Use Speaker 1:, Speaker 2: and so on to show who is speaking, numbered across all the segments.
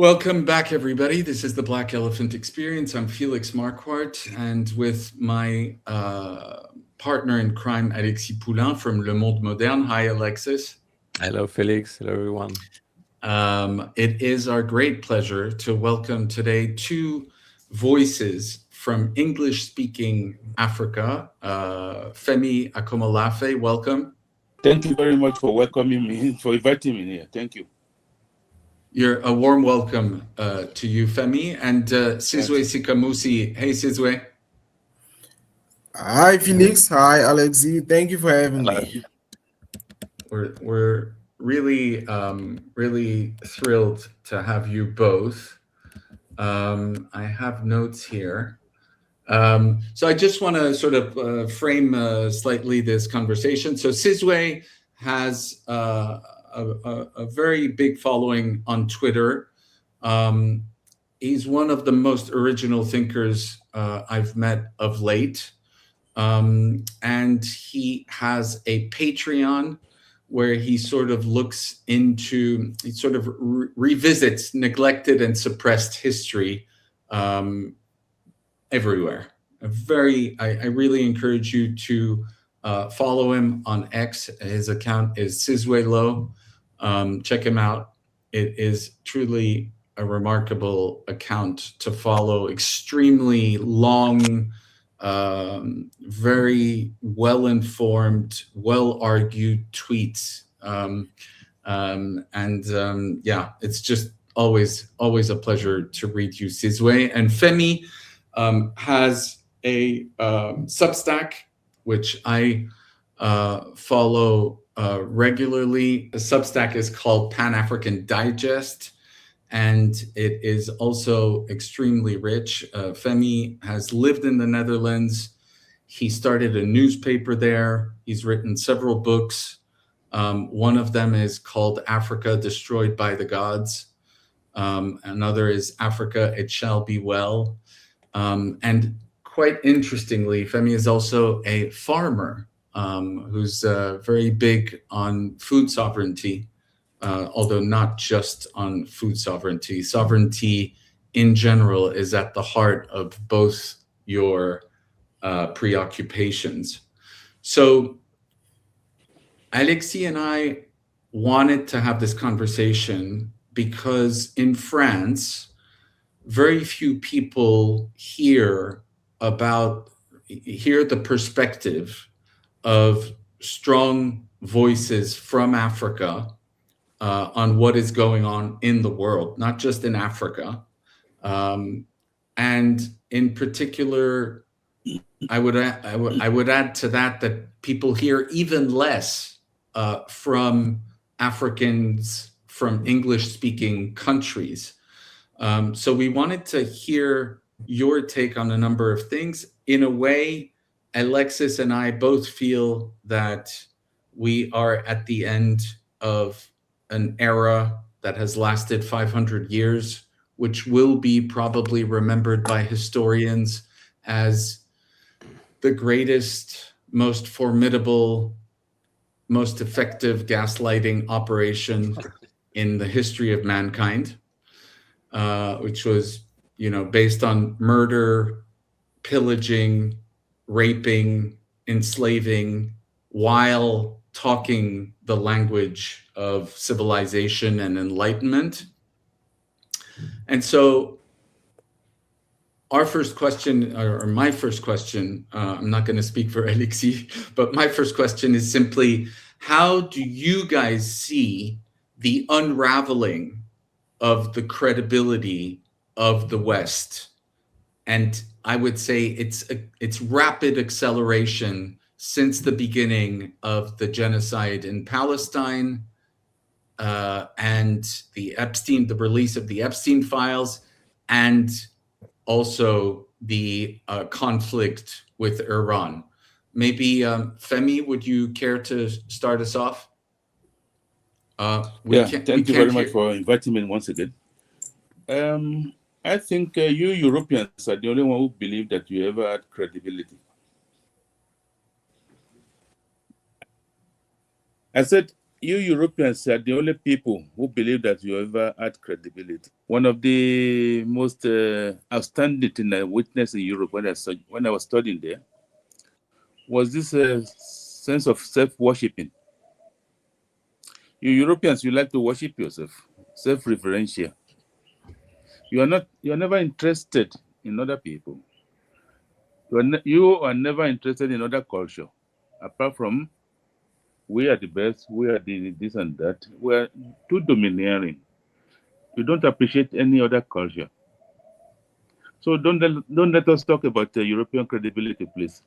Speaker 1: Welcome back, everybody. This is the Black Elephant Experience. I'm Félix Marquardt, and with my partner in crime, Alexis Poulin from Le Monde Moderne. Hi, Alexis.
Speaker 2: Hello, Félix. Hello, everyone.
Speaker 1: It is our great pleasure to welcome today two voices from English-speaking Africa. Femi Akomolafe, welcome.
Speaker 3: Thank you very much for welcoming me, for inviting me here. Thank you.
Speaker 1: You're a warm welcome to you, Femi, and Sizwe SikaMusi. Hey, Sizwe.
Speaker 4: Hi, Felix. Hi, Alexis. Thank you for having me.
Speaker 1: We're really, really thrilled to have you both. I have notes here. So I just want to sort of frame slightly this conversation. So Sizwe has a very big following on Twitter. He's one of the most original thinkers I've met of late. And he has a Patreon where he sort of looks into, he sort of revisits neglected and suppressed history everywhere. I really encourage you to follow him on X. His account is Sizwe. Check him out. It is truly a remarkable account to follow. Extremely long, very well-informed, well-argued tweets. Yeah, it's just always a pleasure to read you, Sizwe. And Femi has a Substack, which I follow regularly. The Substack is called Pan-African Digest, and it is also extremely rich. Femi has lived in the Netherlands. He started a newspaper there. He's written several books. One of them is called Africa Destroyed by the Gods. Another is Africa, It Shall Be Well. And quite interestingly, Femi is also a farmer who's very big on food sovereignty, although not just on food sovereignty. Sovereignty in general is at the heart of both your preoccupations. So Alexis and I wanted to have this conversation because in France, very few people hear the perspective of strong voices from Africa on what is going on in the world, not just in Africa. And in particular, I would add to that people hear even less from Africans from English-speaking countries. So we wanted to hear your take on a number of things. In a way, Alexis and I both feel that we are at the end of an era that has lasted 500 years, which will be probably remembered by historians as the greatest, most formidable, most effective gaslighting operation in the history of mankind, which was, based on murder, pillaging, raping, enslaving, while talking the language of civilization and enlightenment. And so our first question, or my first question, I'm not going to speak for Alexis, but my first question is simply, how do you guys see the unraveling of the credibility of the West? And I would say it's rapid acceleration since the beginning of the genocide in Palestine and the release of the Epstein files, and also the conflict with Iran. Maybe Femi, would you care to start us off?
Speaker 3: Thank you very much for inviting me once again. I think you Europeans are the only one who believe that you ever had credibility. I said, you Europeans are the only people who believe that you ever had credibility. One of the most outstanding things I witnessed in Europe when I was studying there was this sense of self-worshipping. You Europeans, you like to worship yourself, self-referential. You are never interested in other people. You are never interested in other culture, apart from we are the best, we are the this and that. We are too domineering. You don't appreciate any other culture. So don't let us talk about European credibility, please.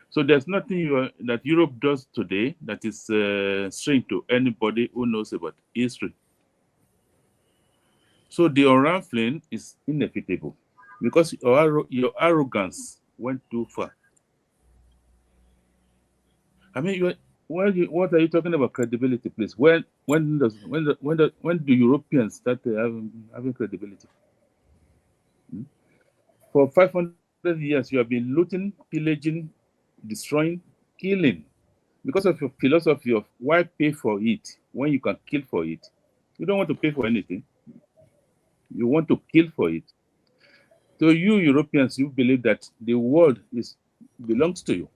Speaker 3: So there's nothing that Europe does today that is strange to anybody who knows about history. So the unraveling is inevitable because your arrogance went too far. I mean, what are you talking about credibility, please? When do Europeans start having credibility? For 500 years, you have been looting, pillaging, destroying, killing, because of your philosophy of why pay for it when you can kill for it. You don't want to pay for anything. You want to kill for it. So you Europeans, you believe that the world belongs to you.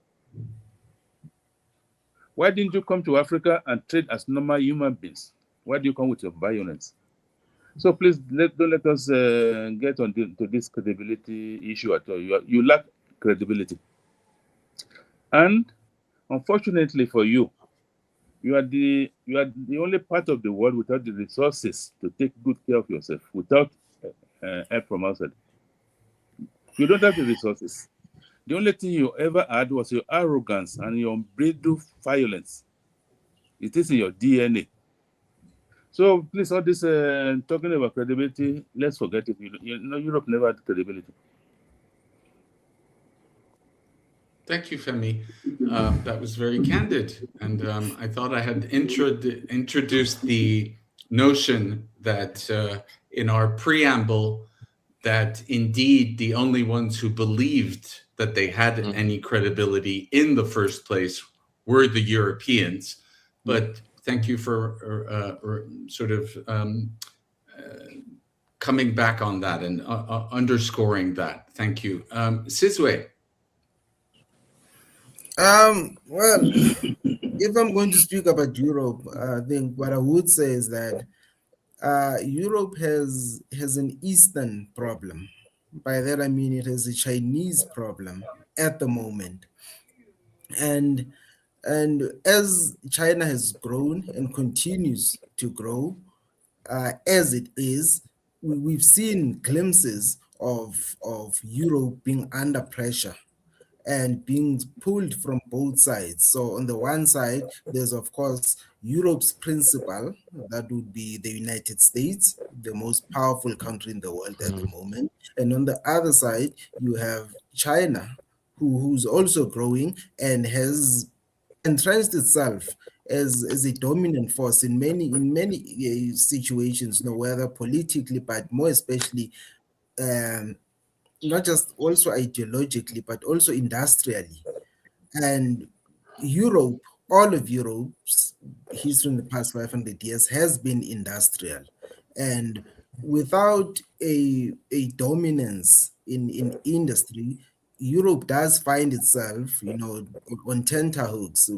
Speaker 3: Why didn't you come to Africa and trade as normal human beings? Why do you come with your violence? So please don't let us get to this credibility issue at all. You lack credibility. And unfortunately for you, you are the only part of the world without the resources to take good care of yourself, without help from outside. You don't have the resources. The only thing you ever had was your arrogance and your unbridled violence. It is in your DNA. So please, all this talking about credibility, let's forget it. Europe never had credibility.
Speaker 1: Thank you, Femi. That was very candid. And I thought I had introduced the notion that in our preamble, that indeed the only ones who believed that they had any credibility in the first place were the Europeans. But thank you for sort of coming back on that and underscoring that. Thank you. Sizwe.
Speaker 4: Well, if I'm going to speak about Europe, I think what I would say is that Europe has an Eastern problem. By that I mean it has a Chinese problem at the moment. And as China has grown and continues to grow, as it is, we've seen glimpses of Europe being under pressure and being pulled from both sides. So on the one side, there's of course Europe's principal, that would be the United States, the most powerful country in the world at the moment. And on the other side, you have China, who's also growing and has entrenched itself as a dominant force in many situations, whether politically, but more especially not just also ideologically, but also industrially. And Europe, all of Europe's history in the past 500 years has been industrial. And without a dominance in industry, Europe does find itself, on tenterhooks,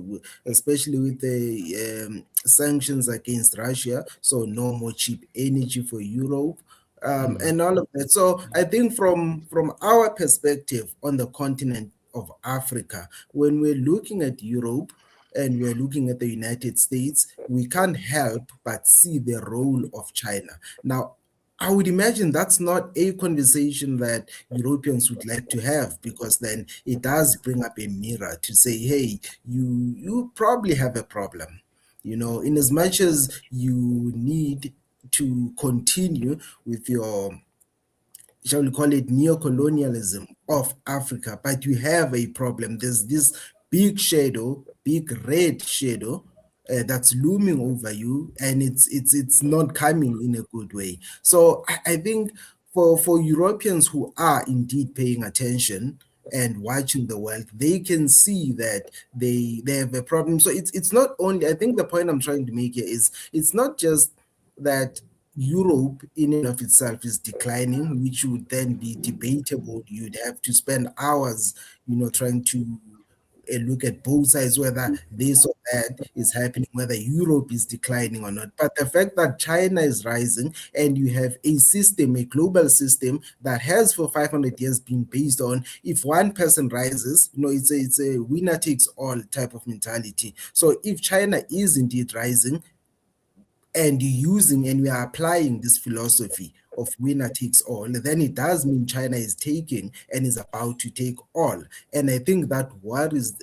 Speaker 4: especially with the sanctions against Russia. So no more cheap energy for Europe. And all of that. So I think from our perspective on the continent of Africa, when we're looking at Europe and we're looking at the United States, we can't help but see the role of China. Now, I would imagine that's not a conversation that Europeans would like to have, because then it does bring up a mirror to say, hey, you probably have a problem, in as much as you need to continue with your, shall we call it, neocolonialism of Africa, but you have a problem. There's this big red shadow that's looming over you, and it's not coming in a good way. So I think for Europeans who are indeed paying attention, and watching the world, they can see that they have a problem. So it's not only, I think the point I'm trying to make here is it's not just that Europe in and of itself is declining, which would then be debatable. You'd have to spend hours, trying to look at both sides, whether this or that is happening, whether Europe is declining or not. But the fact that China is rising and you have a system, a global system that has for 500 years been based on if one person rises, it's a winner takes all type of mentality. So if China is indeed rising, and we are applying this philosophy of winner takes all, then it does mean China is taking and is about to take all. And I think that worries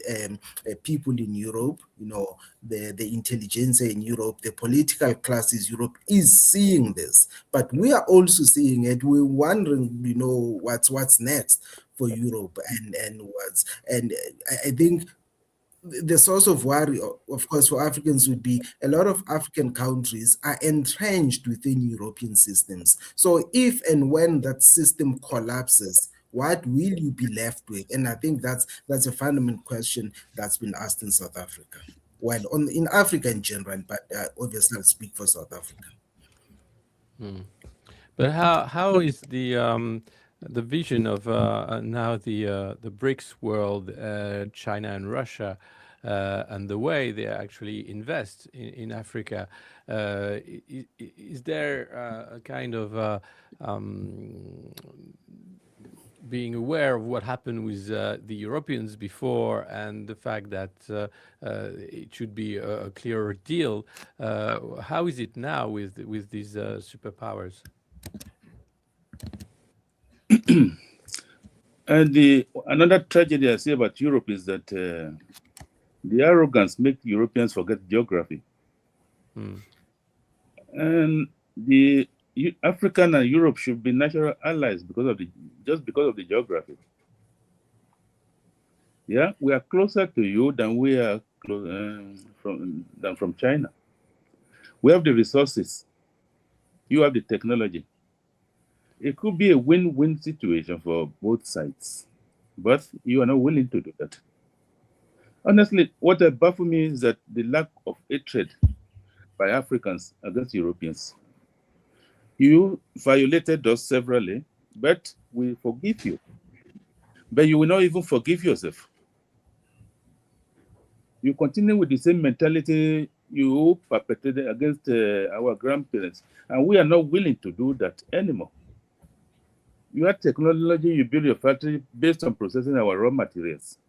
Speaker 4: people in Europe, the intelligentsia in Europe, the political classes Europe is seeing this. But we are also seeing it. We're wondering, what's next for Europe and I think the source of worry, of course, for Africans would be a lot of African countries are entrenched within European systems. So if and when that system collapses, what will you be left with? And I think that's a fundamental question that's been asked in South Africa. Well, in Africa in general, but obviously I'll speak for South Africa.
Speaker 2: But how is the vision of now the BRICS world, China and Russia, and the way they actually invest in Africa? Is there a kind of being aware of what happened with the Europeans before and the fact that it should be a clearer deal? How is it now with these superpowers?
Speaker 3: And another tragedy I see about Europe is that the arrogance makes Europeans forget geography. And the African and Europe should be natural allies because of the geography. Yeah, we are closer to you than we are from China. We have the resources. You have the technology. It could be a win-win situation for both sides, but you are not willing to do that. Honestly, what baffles me is that the lack of hatred by Africans against Europeans. You violated us severally, but we forgive you. But you will not even forgive yourself. You continue with the same mentality you perpetrated against our grandparents, and we are not willing to do that anymore. You have technology, you build your factory based on processing our raw materials,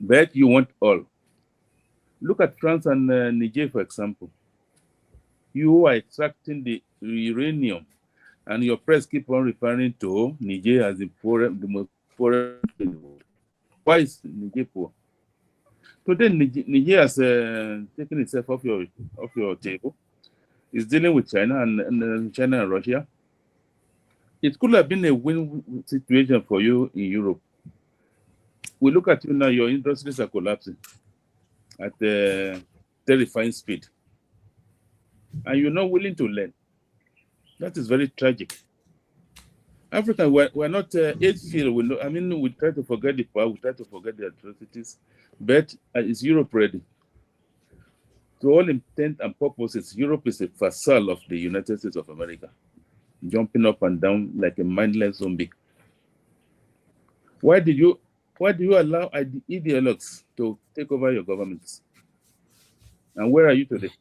Speaker 3: but you want all. Look at France and Niger, for example. You are extracting the uranium, and your press keep on referring to Niger as the most poor in the world. Why is Niger poor? Today, Niger has taken itself off your table. It's dealing with China and Russia. It could have been a win situation for you in Europe. We look at you now, your industries are collapsing at a terrifying speed. And you're not willing to learn. That is very tragic. Africa, we're not hate-filled. We try to forget the power, we try to forget the atrocities, but is Europe ready? To all intent and purposes, Europe is a vassal of the United States of America, jumping up and down like a mindless zombie. Why do you allow ideologues to take over your governments? And where are you today?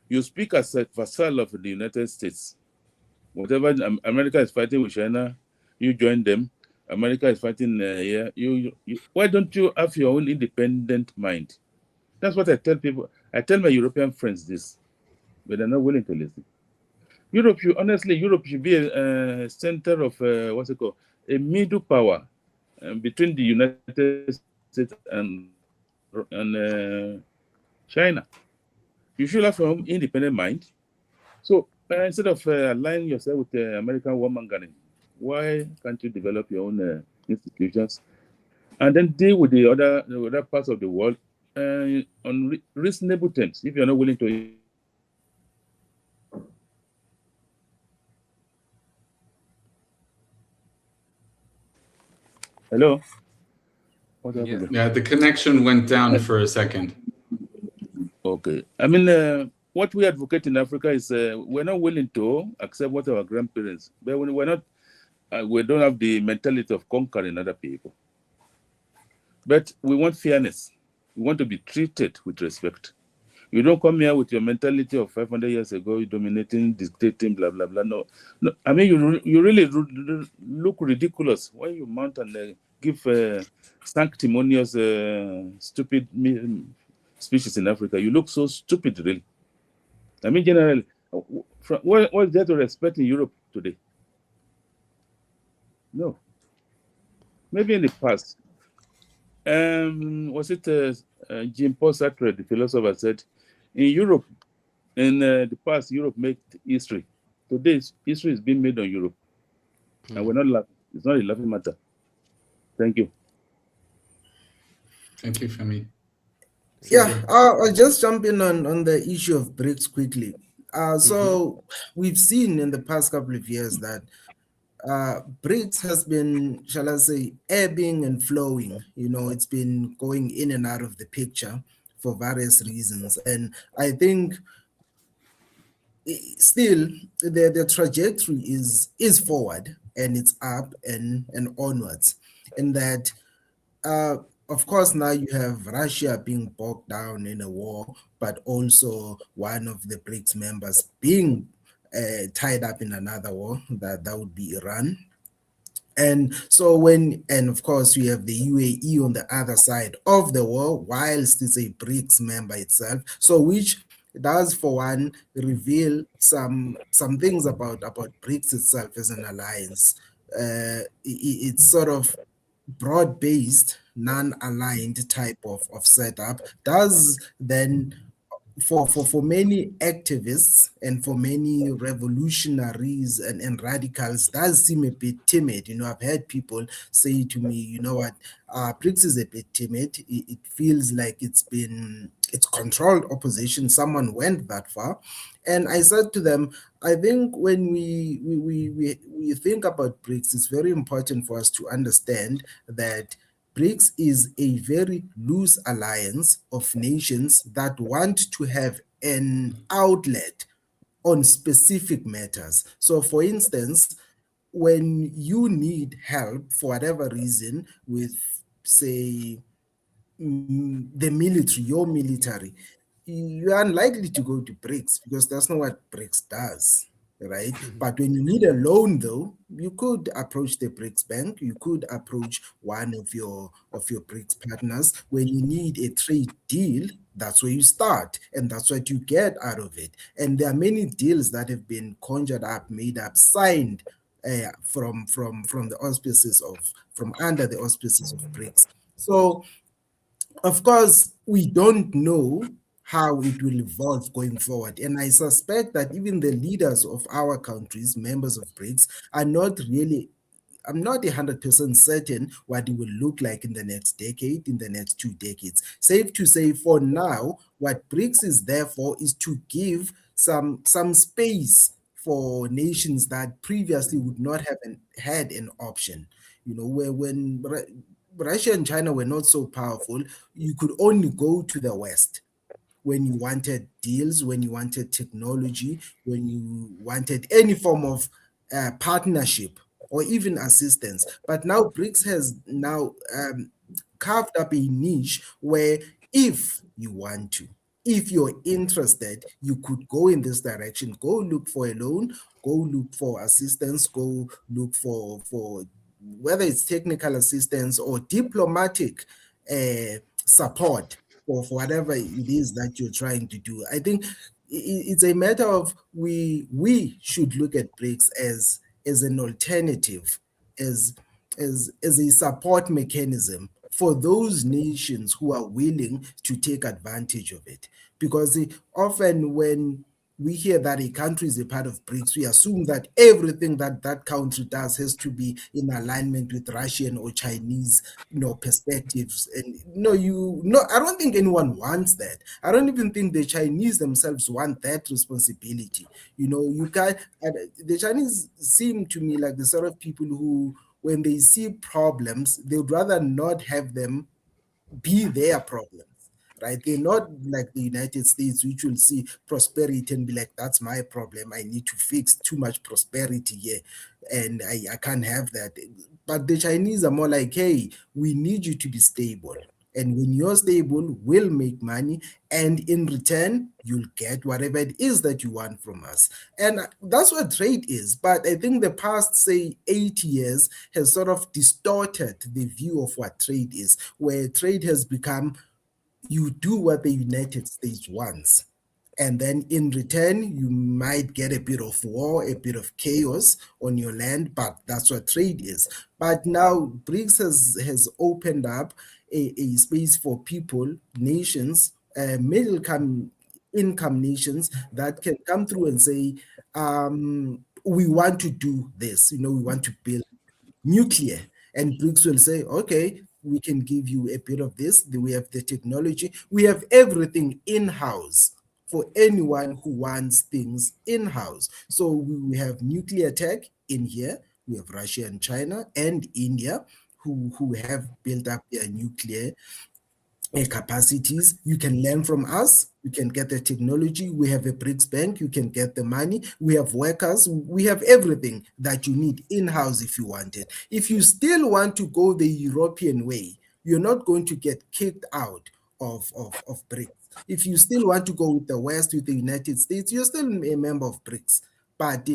Speaker 3: You speak as a vassal of the United States. Whatever America is fighting with China, you join them. America is fighting here. Why don't you have your own independent mind? That's what I tell people. I tell my European friends this, but they're not willing to listen. Europe should be a center of a middle power between the United States and China. You should have your own independent mind. So instead of aligning yourself with the American warmongering, why can't you develop your own institutions and then deal with the other parts of the world on reasonable terms if you're not willing to? Hello? What
Speaker 2: Yeah.
Speaker 3: happened?
Speaker 1: Yeah, the connection went down for a second.
Speaker 3: Okay. I mean, what we advocate in Africa is we're not willing to accept what our grandparents, but we're not, we don't have the mentality of conquering other people. But we want fairness. We want to be treated with respect. You don't come here with your mentality of 500 years ago, you dominating, dictating, blah, blah, blah. No. I mean, you really look ridiculous when you mount and give sanctimonious, stupid speeches in Africa. You look so stupid, really. I mean, generally, what is there to respect in Europe today? No. Maybe in the past. Was it Jean-Paul Sartre, the philosopher, said, in Europe, in the past, Europe made history. Today, history is being made on Europe. And we're not laughing. It's not a laughing matter. Thank you.
Speaker 1: Thank you, Femi.
Speaker 4: Yeah, I'll just jump in on the issue of BRICS quickly. So we've seen in the past couple of years that BRICS has been, shall I say, ebbing and flowing. You know, it's been going in and out of the picture for various reasons. And I think still the trajectory is forward, and it's up and onwards. And that, of course, now you have Russia being bogged down in a war, but also one of the BRICS members being tied up in another war, that would be Iran. And so and of course, we have the UAE on the other side of the war, whilst it's a BRICS member itself. So which does, for one, reveal some things about BRICS itself as an alliance. It's sort of broad-based, non-aligned type of setup, does then for many activists and for many revolutionaries and radicals, does seem a bit timid. You know, I've heard people say to me, you know what, BRICS is a bit timid. It feels like it's controlled opposition. Someone went that far. And I said to them, I think when we think about BRICS, it's very important for us to understand that BRICS is a very loose alliance of nations that want to have an outlet on specific matters. So, for instance, when you need help for whatever reason with, say, the military, your military, you're unlikely to go to BRICS because that's not what BRICS does, right? But when you need a loan, though, you could approach the BRICS Bank, you could approach one of your BRICS partners. When you need a trade deal, that's where you start, and that's what you get out of it. And there are many deals that have been conjured up, made up, signed from the auspices from under the auspices of BRICS. So, of course, we don't know how it will evolve going forward. And I suspect that even the leaders of our countries, members of BRICS, I'm not 100% certain what it will look like in the next decade, in the next 2 decades. Safe to say, for now, what BRICS is there for is to give some space for nations that previously would not have had an option. You know, when Russia and China were not so powerful, you could only go to the West when you wanted deals, when you wanted technology, when you wanted any form of partnership or even assistance. But now BRICS has now carved up a niche where if you want to, if you're interested, you could go in this direction, go look for a loan, go look for assistance, go look for whether it's technical assistance or diplomatic support for whatever it is that you're trying to do. I think it's a matter of we should look at BRICS as an alternative, as a support mechanism for those nations who are willing to take advantage of it. Because often when we hear that a country is a part of BRICS, we assume that everything that that country does has to be in alignment with Russian or Chinese, perspectives. And I don't think anyone wants that. I don't even think the Chinese themselves want that responsibility. You can't. The Chinese seem to me like the sort of people who when they see problems, they would rather not have them be their problems, right? They're not like the United States, which will see prosperity and be like, that's my problem. I need to fix too much prosperity here, and I can't have that. But the Chinese are more like, hey, we need you to be stable. And when you're stable, we'll make money. And in return, you'll get whatever it is that you want from us. And that's what trade is. But I think the past, say, 8 years has sort of distorted the view of what trade is, where trade has become, you do what the United States wants. And then in return, you might get a bit of war, a bit of chaos on your land, but that's what trade is. But now BRICS has opened up a space for people, nations, middle income nations that can come through and say, we want to do this, we want to build nuclear. And BRICS will say, okay, we can give you a bit of this. We have the technology. We have everything in-house for anyone who wants things in-house. So we have nuclear tech in here. We have Russia and China and India who have built up their nuclear capacities. You can learn from us. You can get the technology. We have a BRICS bank. You can get the money. We have workers. We have everything that you need in-house if you want it. If you still want to go the European way, you're not going to get kicked out of BRICS. If you still want to go with the West, with the United States, you're still a member of BRICS. But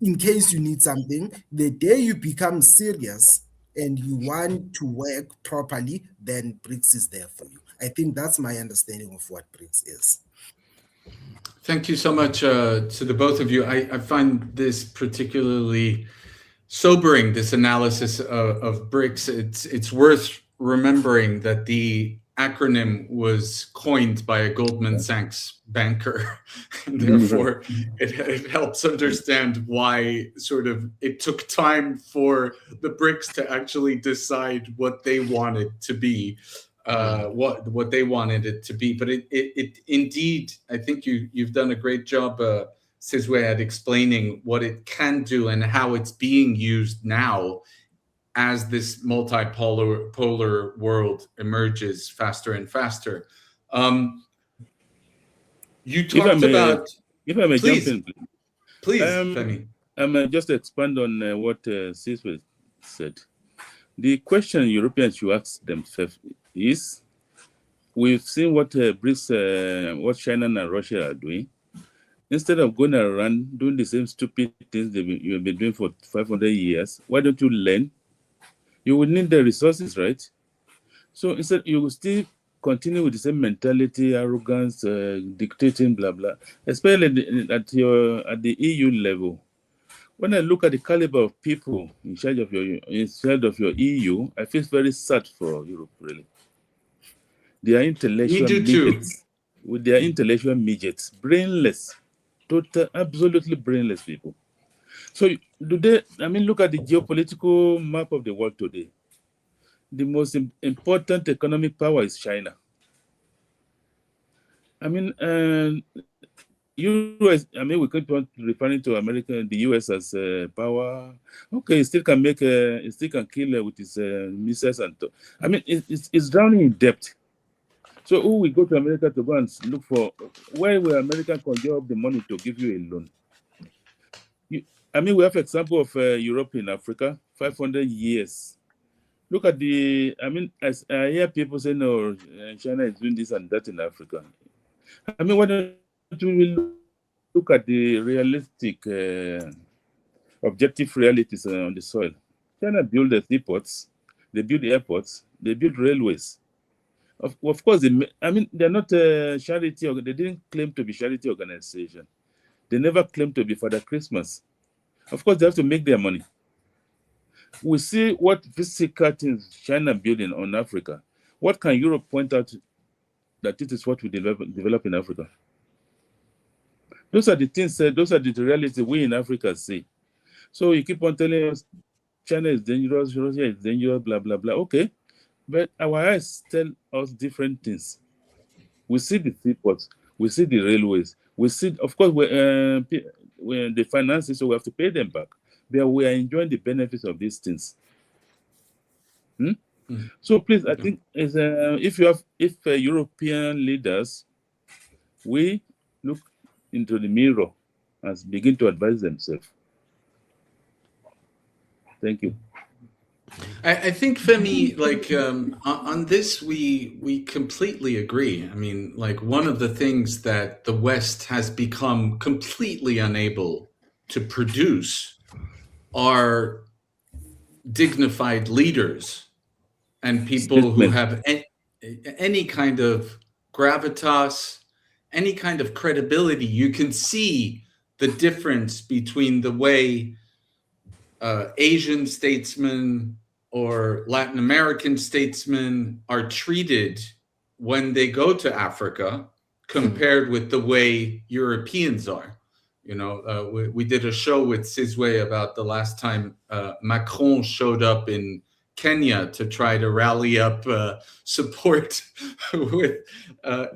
Speaker 4: in case you need something, the day you become serious and you want to work properly, then BRICS is there for you. I think that's my understanding of what BRICS is.
Speaker 1: Thank you so much to the both of you. I find this particularly sobering, this analysis of BRICS. It's worth remembering that the acronym was coined by a Goldman Sachs banker, and therefore it helps understand why it took time for the BRICS to actually decide what they wanted to be, what they wanted it to be. But it indeed, I think you've done a great job, Sizwe, at explaining what it can do and how it's being used now as this multipolar world emerges faster and faster. You talked about...
Speaker 3: If I may
Speaker 1: please,
Speaker 3: jump in,
Speaker 1: please, Femi.
Speaker 3: Just expand on what Sizwe said. The question Europeans should ask themselves is, we've seen what BRICS, what China and Russia are doing. Instead of going around doing the same stupid things you've been doing for 500 years, why don't you learn? You will need the resources, right? So instead, you will still continue with the same mentality, arrogance, dictating, blah, blah, especially at the EU level. When I look at the caliber of people in charge of your EU, I feel very sad for Europe, really. They are intellectual midgets. With their intellectual midgets, brainless, absolutely brainless people. So look at the geopolitical map of the world today. The most important economic power is China. US, we keep on referring to America and the US as power. Okay, it still can kill with its missiles and it's drowning in debt. So who will go to America to go and look for, where will America conjure up the money to give you a loan? We have example of Europe in Africa, 500 years. Look at as I hear people say, no, China is doing this and that in Africa. Why don't we look at the realistic, objective realities on the soil? China built the seaports, they built airports, they built railways. Of course, they're not a charity, they didn't claim to be charity organization. They never claimed to be Father Christmas. Of course, they have to make their money. We see what physical things China building on Africa. What can Europe point out that this is what we develop in Africa? Those are the things, those are the realities we in Africa see. So you keep on telling us China is dangerous, Russia is dangerous, blah, blah, blah. Okay, but our eyes tell us different things. We see the seaports, we see the railways, we see, of course, when the finances, so we have to pay them back. but we are enjoying the benefits of these things. So please, I think if European leaders, we look into the mirror and begin to advise themselves. Thank you.
Speaker 1: I think, Femi, like on this, we completely agree. I mean, like, one of the things that the West has become completely unable to produce are dignified leaders and people who have any kind of gravitas, any kind of credibility. You can see the difference between the way Asian statesmen or Latin American statesmen are treated when they go to Africa compared with the way Europeans are. You know, we did a show with Sizwe about the last time Macron showed up in Kenya to try to rally up support with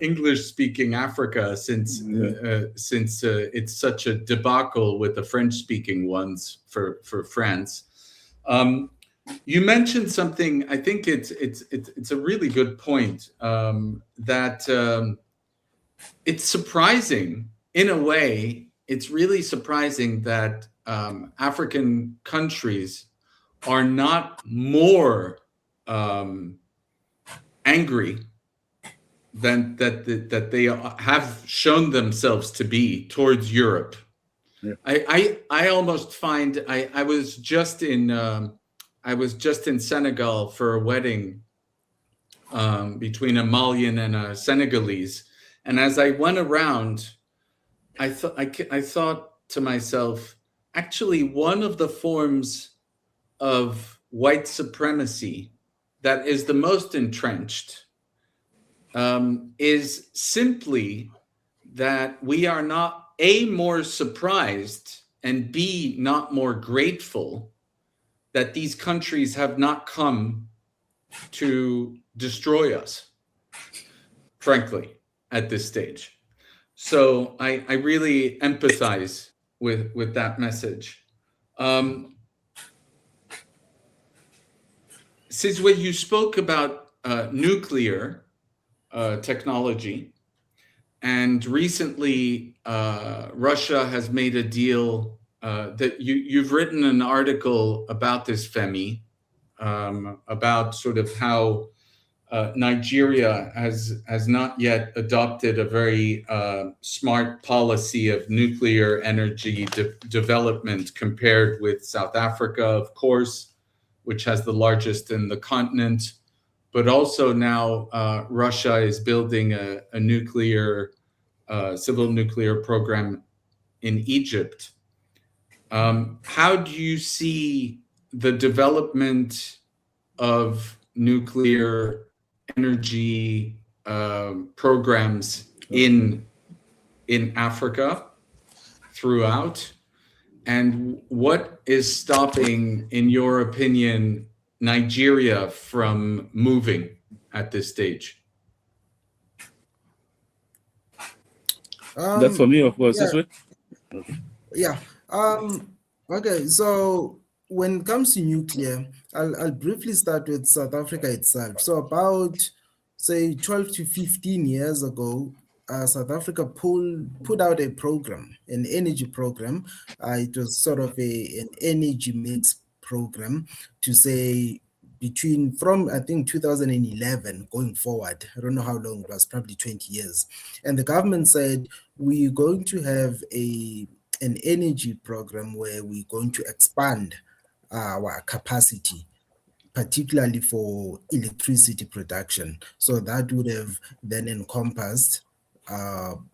Speaker 1: English-speaking Africa, since it's such a debacle with the French-speaking ones for France. You mentioned something. I think it's a really good point, that it's surprising in a way. It's really surprising that African countries are not more angry than that they have shown themselves to be towards Europe. Yeah. I almost find I was just in Senegal for a wedding between a Malian and a Senegalese, and as I went around, I thought to myself, actually, one of the forms of white supremacy that is the most entrenched is simply that we are not A, more surprised, and B, not more grateful that these countries have not come to destroy us, frankly, at this stage. So I really empathize with that message. Sizwe, you spoke about nuclear technology, and recently Russia has made a deal that you've written an article about this, Femi, about sort of how Nigeria has not yet adopted a very smart policy of nuclear energy development compared with South Africa, of course, which has the largest in the continent, but also now Russia is building a nuclear, civil nuclear program in Egypt. How do you see the development of nuclear energy programs in Africa throughout? And what is stopping, in your opinion, Nigeria from moving at this stage?
Speaker 3: That's for me, of course.
Speaker 4: Yeah. Okay. So when it comes to nuclear, I'll briefly start with South Africa itself. So about, say, 12 to 15 years ago, South Africa put out a program, an energy program. It was sort of an energy mix program to say from I think 2011 going forward. I don't know how long it was, probably 20 years. And the government said, we're going to have an energy program where we're going to expand our capacity, particularly for electricity production. So that would have then encompassed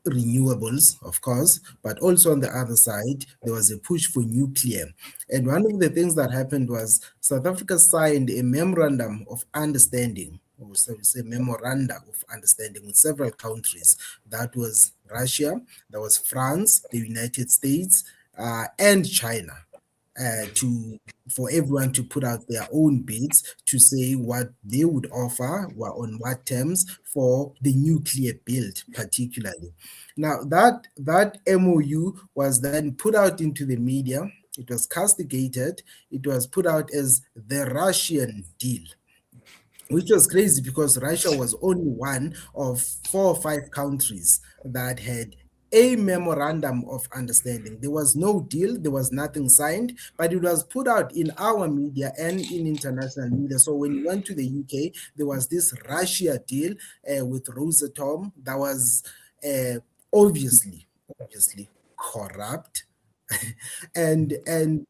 Speaker 4: renewables, of course, but also on the other side, there was a push for nuclear. And one of the things that happened was South Africa signed a memorandum of understanding, or so we say memoranda of understanding, with several countries. That was Russia, that was France, the United States, and China, for everyone to put out their own bids to say what they would offer, on what terms, for the nuclear build particularly. Now that MOU was then put out into the media, it was castigated, it was put out as the Russian deal, which was crazy because Russia was only one of 4 or 5 countries that had a memorandum of understanding. There was no deal, there was nothing signed, but it was put out in our media and in international media. So when you went to the UK, there was this Russia deal with Rosatom that was obviously corrupt. and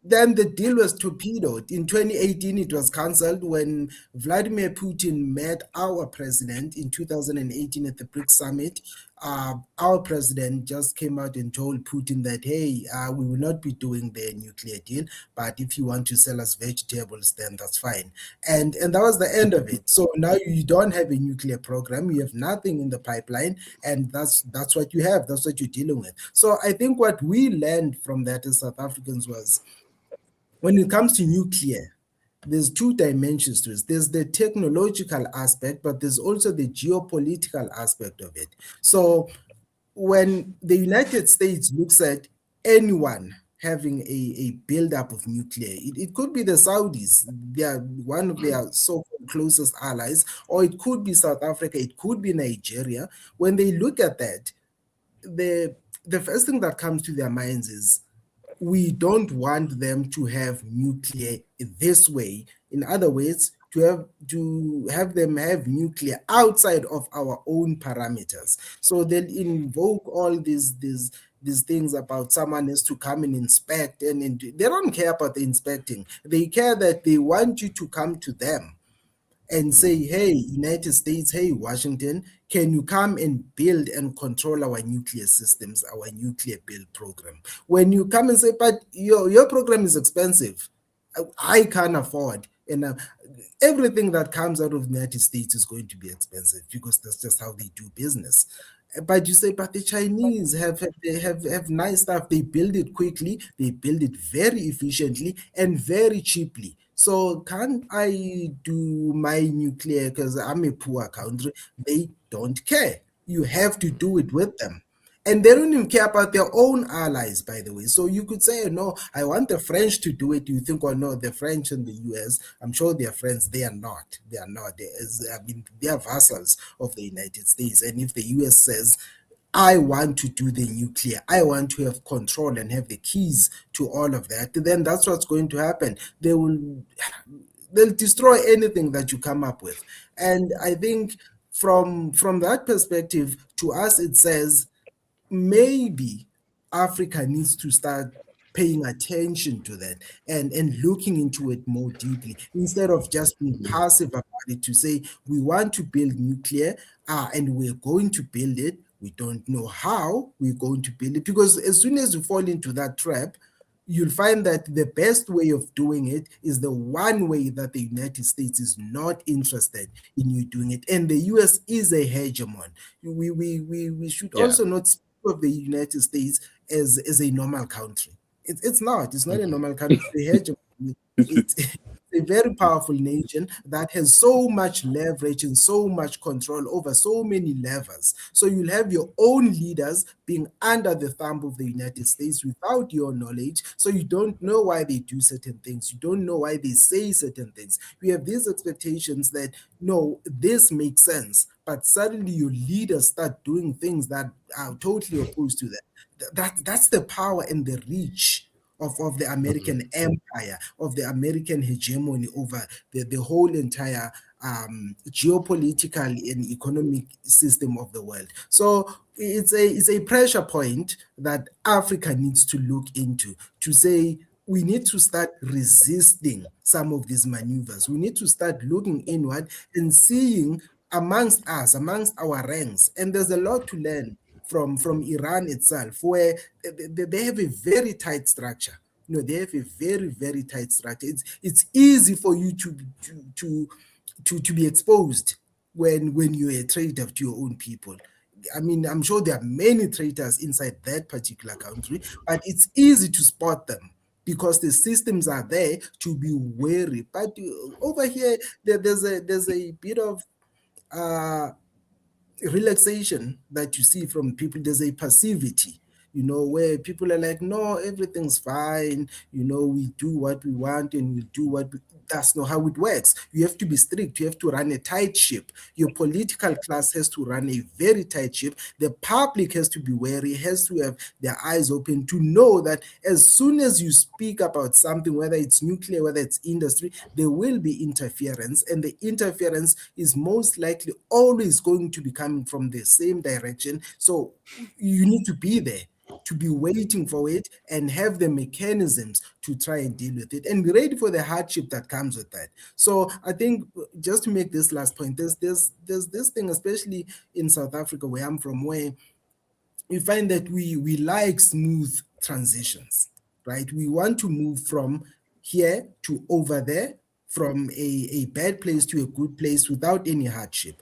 Speaker 4: then the deal was torpedoed. In 2018, it was cancelled when Vladimir Putin met our president in 2018 at the BRICS summit. Our president just came out and told Putin that, hey, we will not be doing the nuclear deal, but if you want to sell us vegetables, then that's fine. And that was the end of it. So now you don't have a nuclear program, you have nothing in the pipeline, and that's what you have, that's what you're dealing with. So I think what we learned from that as South Africans was, when it comes to nuclear, there's 2 dimensions to it. There's the technological aspect, but there's also the geopolitical aspect of it. So when the United States looks at anyone having a buildup of nuclear, it could be the Saudis, they are one of their so-called closest allies, or it could be South Africa, it could be Nigeria. When they look at that, the first thing that comes to their minds is, we don't want them to have nuclear this way. In other words, to have them have nuclear outside of our own parameters. So they'll invoke all these things about someone has to come and inspect, and they don't care about the inspecting. They care that they want you to come to them and say, hey, United States, hey, Washington, can you come and build and control our nuclear systems, our nuclear build program? When you come and say, but your program is expensive, I can't afford, and everything that comes out of the United States is going to be expensive because that's just how they do business. But you say, but the Chinese have nice stuff. They build it quickly, they build it very efficiently and very cheaply. So can't I do my nuclear because I'm a poor country? They don't care. You have to do it with them. And they don't even care about their own allies, by the way. So you could say, no, I want the French to do it. You think, oh no, the French and the US, I'm sure they're friends. They are not. They are not. They are vassals of the United States. And if the US says, I want to do the nuclear, I want to have control and have the keys to all of that, then that's what's going to happen. They'll destroy anything that you come up with. And I think from that perspective, to us, it says, maybe Africa needs to start paying attention to that and looking into it more deeply, instead of just being passive about it, to say, we want to build nuclear and we're going to build it. We don't know how we're going to build it, because as soon as you fall into that trap, you'll find that the best way of doing it is the one way that the United States is not interested in you doing it. And the US is a hegemon. We should also not speak of the United States as a normal country. It's not a normal country. It's a hegemon. It's a very powerful nation that has so much leverage and so much control over so many levers. So you'll have your own leaders being under the thumb of the United States without your knowledge. So you don't know why they do certain things. You don't know why they say certain things. We have these expectations that, no, this makes sense. But suddenly your leaders start doing things that are totally opposed to that. That's the power and the reach of the American empire, of the American hegemony over the whole entire geopolitical and economic system of the world. So it's a pressure point that Africa needs to look into, to say, we need to start resisting some of these maneuvers. We need to start looking inward and seeing amongst us, amongst our ranks. And there's a lot to learn from Iran itself, where they have a very tight structure. They have a very, very tight structure. It's easy for you to be exposed when you're a traitor to your own people. I mean, I'm sure there are many traitors inside that particular country, but it's easy to spot them because the systems are there to be wary. But over here, there's a bit of relaxation that you see from people. There's a passivity. where people are like, no, everything's fine, we do what we want and we do what we... That's not how it works. You have to be strict. You have to run a tight ship. Your political class has to run a very tight ship. The public has to be wary, has to have their eyes open to know that as soon as you speak about something, whether it's nuclear, whether it's industry, there will be interference, and the interference is most likely always going to be coming from the same direction. So you need to be there, to be waiting for it and have the mechanisms to try and deal with it and be ready for the hardship that comes with that. So I think, just to make this last point, there's this thing, especially in South Africa, where I'm from, where we find that we like smooth transitions, right? We want to move from here to over there, from a bad place to a good place without any hardship.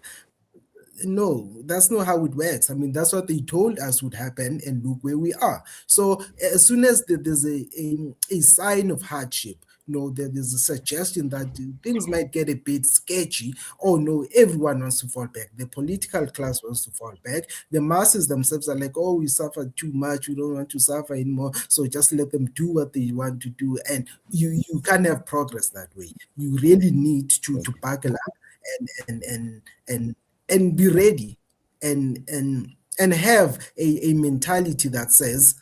Speaker 4: No, that's not how it works. I mean, that's what they told us would happen, and look where we are. So as soon as there's a sign of hardship, there's a suggestion that things might get a bit sketchy. Oh no, everyone wants to fall back. The political class wants to fall back. The masses themselves are like, oh, we suffered too much. We don't want to suffer anymore. So just let them do what they want to do. And you can't have progress that way. You really need to buckle up and be ready and have a mentality that says,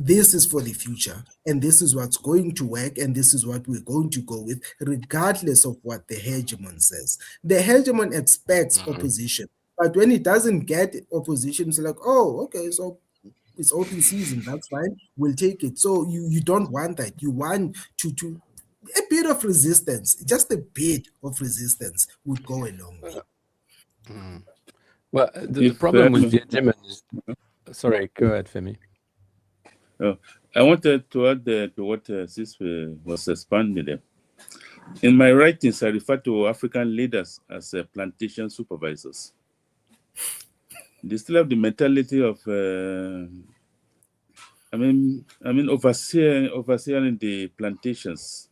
Speaker 4: this is for the future, and this is what's going to work, and this is what we're going to go with, regardless of what the hegemon says. The hegemon expects opposition, but when it doesn't get opposition, it's like, oh, okay, so it's open season, that's fine, we'll take it. So you don't want that. You want to a bit of resistance, just a bit of resistance would go a long way.
Speaker 2: Well, the problem with the hegemon is... Sorry, go ahead, Femi.
Speaker 3: I wanted to add to what Sizwe was expanding there. In my writings, I refer to African leaders as plantation supervisors. They still have the mentality of, overseeing the plantations.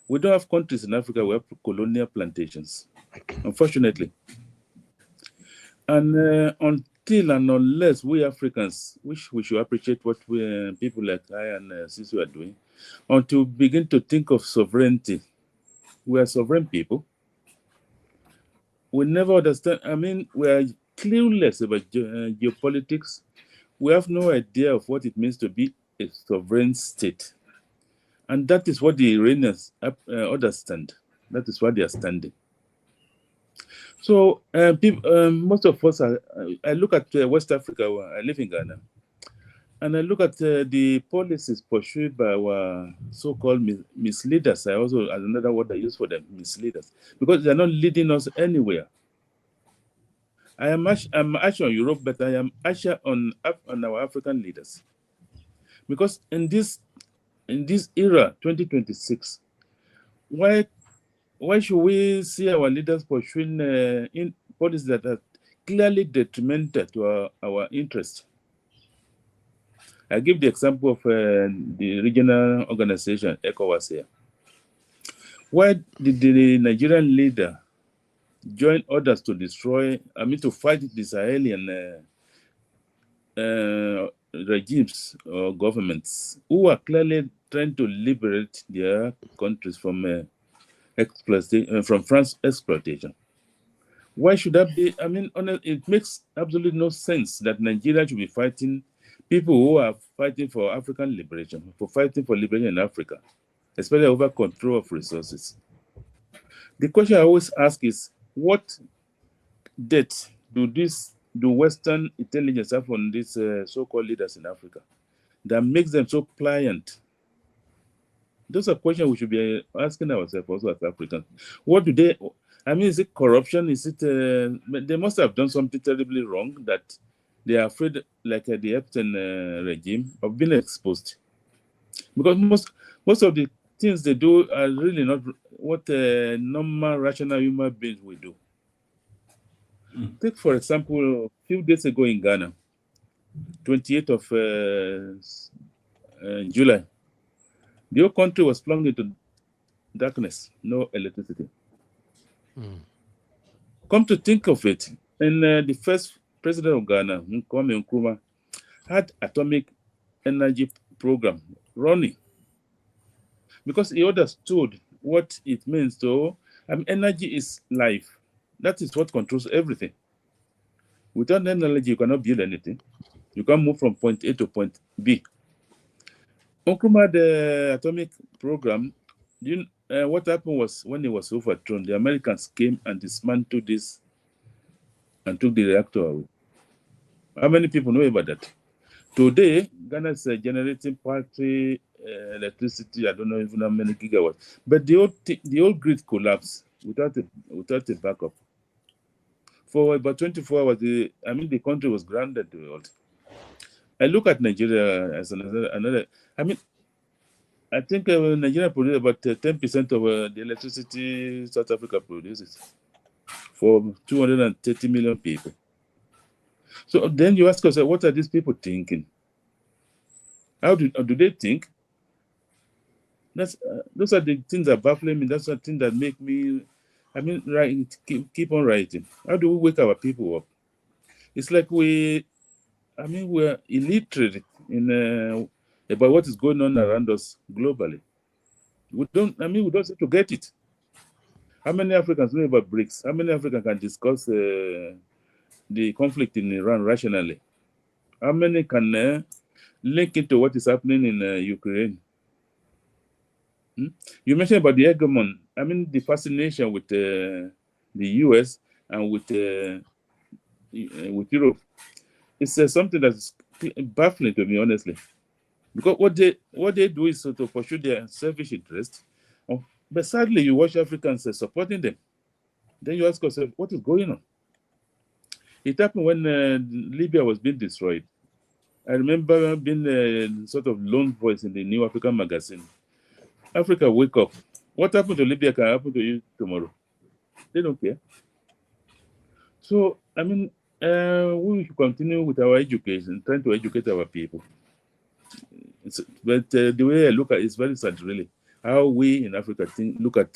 Speaker 3: We don't have countries in Africa where colonial plantations, unfortunately. And until and unless we Africans, which we should appreciate what people like I and Sizwe are doing, until begin to think of sovereignty, we are sovereign people. We never understand. We are clueless about geopolitics. We have no idea of what it means to be a sovereign state. And that is what the Iranians understand. That is what they are standing. So most of us I look at West Africa. I live in Ghana, and I look at the policies pursued by our so-called misleaders. I also, as another word I use for them, misleaders, because they are not leading us anywhere. I'm actually on Europe, but I am actually on our African leaders, because in this era, 2026, why should we see our leaders pursuing in policies that are clearly detrimental to our interests? I give the example of the regional organization, ECOWAS here. Why did the Nigerian leader join others to to fight the Sahelian regimes or governments who are clearly trying to liberate their countries from from France's exploitation? Why should that be? It makes absolutely no sense that Nigeria should be fighting people who are fighting for African liberation, for fighting for liberation in Africa, especially over control of resources. The question I always ask is, what debt do Western intelligence have on these so-called leaders in Africa that makes them so pliant? Those are questions we should be asking ourselves also as Africans. What do they, is it corruption? Is it, they must have done something terribly wrong that they are afraid, like the Epstein regime, of being exposed. Because most of the things they do are really not what normal, rational human beings will do. Take, for example, a few days ago in Ghana, 28th of July, the whole country was plunged into darkness, no electricity. Come to think of it, and the first president of Ghana, Kwame Nkrumah, had atomic energy program running because he understood what it means to, energy is life. That is what controls everything. Without energy, you cannot build anything. You can't move from point A to point B. Nkrumah, the atomic program, what happened was when it was overthrown, the Americans came and dismantled this and took the reactor away. How many people know about that? Today, Ghana is generating partly electricity. I don't know even how many gigawatts, but the old grid collapsed without a backup. For about 24 hours, the country was grounded to the world. I look at Nigeria as another. I think Nigeria produces about 10% of the electricity South Africa produces for 230 million people. So then you ask yourself, what are these people thinking? How do they think? Those are the things that baffle me. That's the thing that make me, keep on writing. How do we wake our people up? It's like we're illiterate about what is going on around us globally. We don't seem to get it. How many Africans know about BRICS? How many Africans can discuss the conflict in Iran rationally? How many can link into what is happening in Ukraine? You mentioned about the hegemon. The fascination with the US and with Europe. It's something that's baffling to me, honestly. Because what they do is to pursue their selfish interest. But sadly, you watch Africans supporting them. Then you ask yourself, what is going on? It happened when Libya was being destroyed. I remember being a sort of lone voice in the New African magazine. Africa, wake up. What happened to Libya can happen to you tomorrow. They don't care. So, we should continue with our education, trying to educate our people. But the way I look at it is very sad, really. How we in Africa look at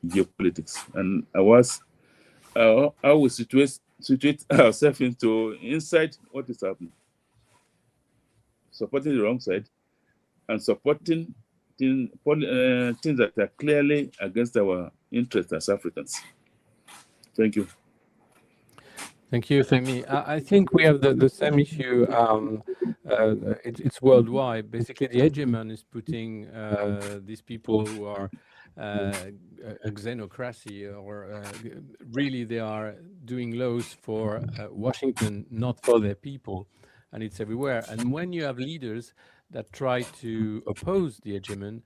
Speaker 3: geopolitics and how we situate ourselves inside what is happening. Supporting the wrong side and supporting things that are clearly against our interests as Africans. Thank you.
Speaker 2: Thank you, Femi. I think we have the same issue. It's worldwide. Basically, the hegemon is putting these people who are a xenocracy, or really they are doing laws for Washington, not for their people, and it's everywhere. And when you have leaders that try to oppose the hegemon,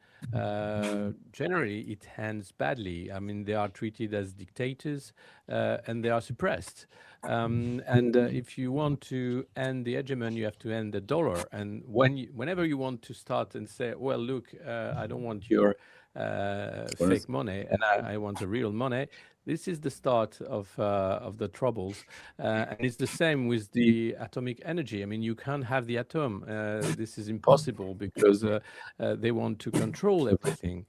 Speaker 2: generally it ends badly. They are treated as dictators and they are suppressed. If you want to end the hegemon, you have to end the dollar. And whenever you want to start and say, well, look, I don't want your fake money and I want a real money, this is the start of the troubles. And it's the same with the atomic energy. You can't have the atom. This is impossible because they want to control everything.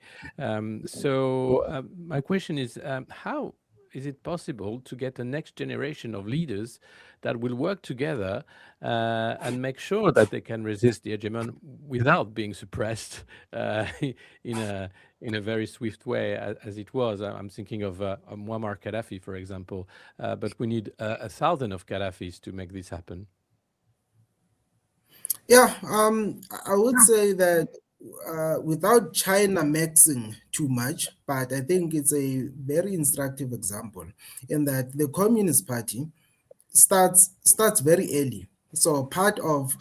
Speaker 2: So my question is, how is it possible to get a next generation of leaders that will work together and make sure that they can resist the hegemon without being suppressed in a very swift way as it was? I'm thinking of Muammar Gaddafi, for example, but we need 1,000 of Gaddafis to make this happen.
Speaker 4: Yeah, I would say that without China mixing too much, but I think it's a very instructive example in that the Communist Party starts very early. So part of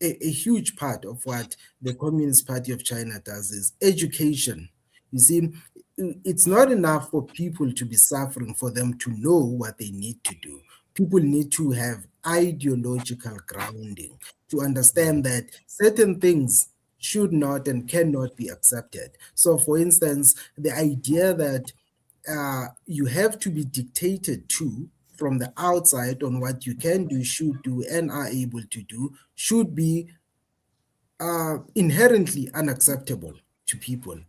Speaker 4: a huge part of what the Communist Party of China does is education. You see, it's not enough for people to be suffering for them to know what they need to do. People need to have ideological grounding to understand that certain things should not and cannot be accepted. So, for instance, the idea that you have to be dictated to from the outside on what you can do, should do, and are able to do should be inherently unacceptable to people.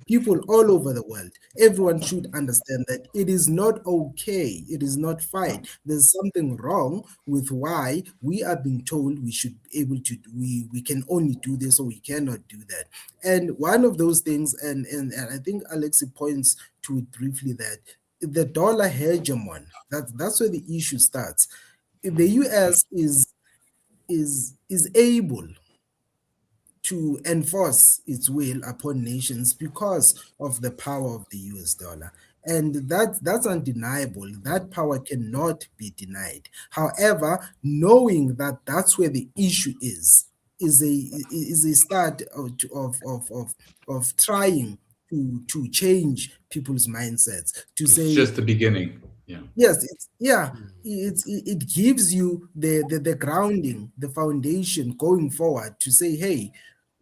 Speaker 4: people all over the world, everyone should understand that it is not okay. It is not fine. There's something wrong with why we are being told we should be able to, we can only do this or we cannot do that. And one of those things, and I think Alexis points to it briefly, that the dollar hegemon, that's where the issue starts. The US is able to enforce its will upon nations because of the power of the US dollar. And that's undeniable. That power cannot be denied. However, knowing that that's where the issue is a start of trying to change people's mindsets, to
Speaker 1: It's
Speaker 4: say,
Speaker 1: just the beginning. Yeah.
Speaker 4: yes, it gives you the grounding, the foundation going forward, to say, hey,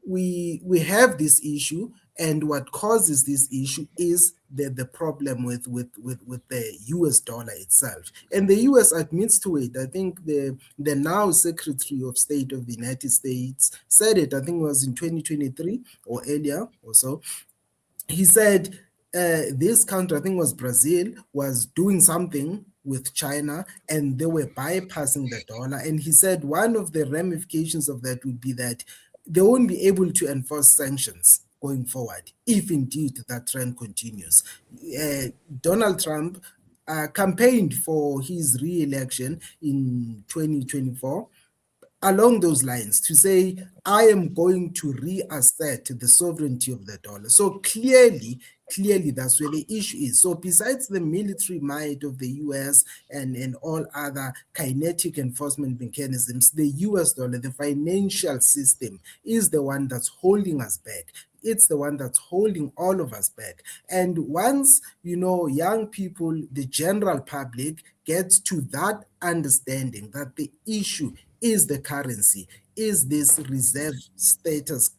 Speaker 4: we have this issue, and what causes this issue is the problem with the US dollar itself. And the US admits to it. I think the now Secretary of State of the United States said it, I think it was in 2023 or earlier or so. He said this country, I think it was Brazil, was doing something with China and they were bypassing the dollar. And he said one of the ramifications of that would be that they won't be able to enforce sanctions going forward if indeed that trend continues. Donald Trump campaigned for his re-election in 2024 along those lines, to say, I am going to reassert the sovereignty of the dollar. So clearly that's where the issue is. So besides the military might of the US and all other kinetic enforcement mechanisms, the US dollar, the financial system, is the one that's holding us back. It's the one that's holding all of us back. And once, young people, the general public, gets to that understanding that the issue is the currency, is this reserve status,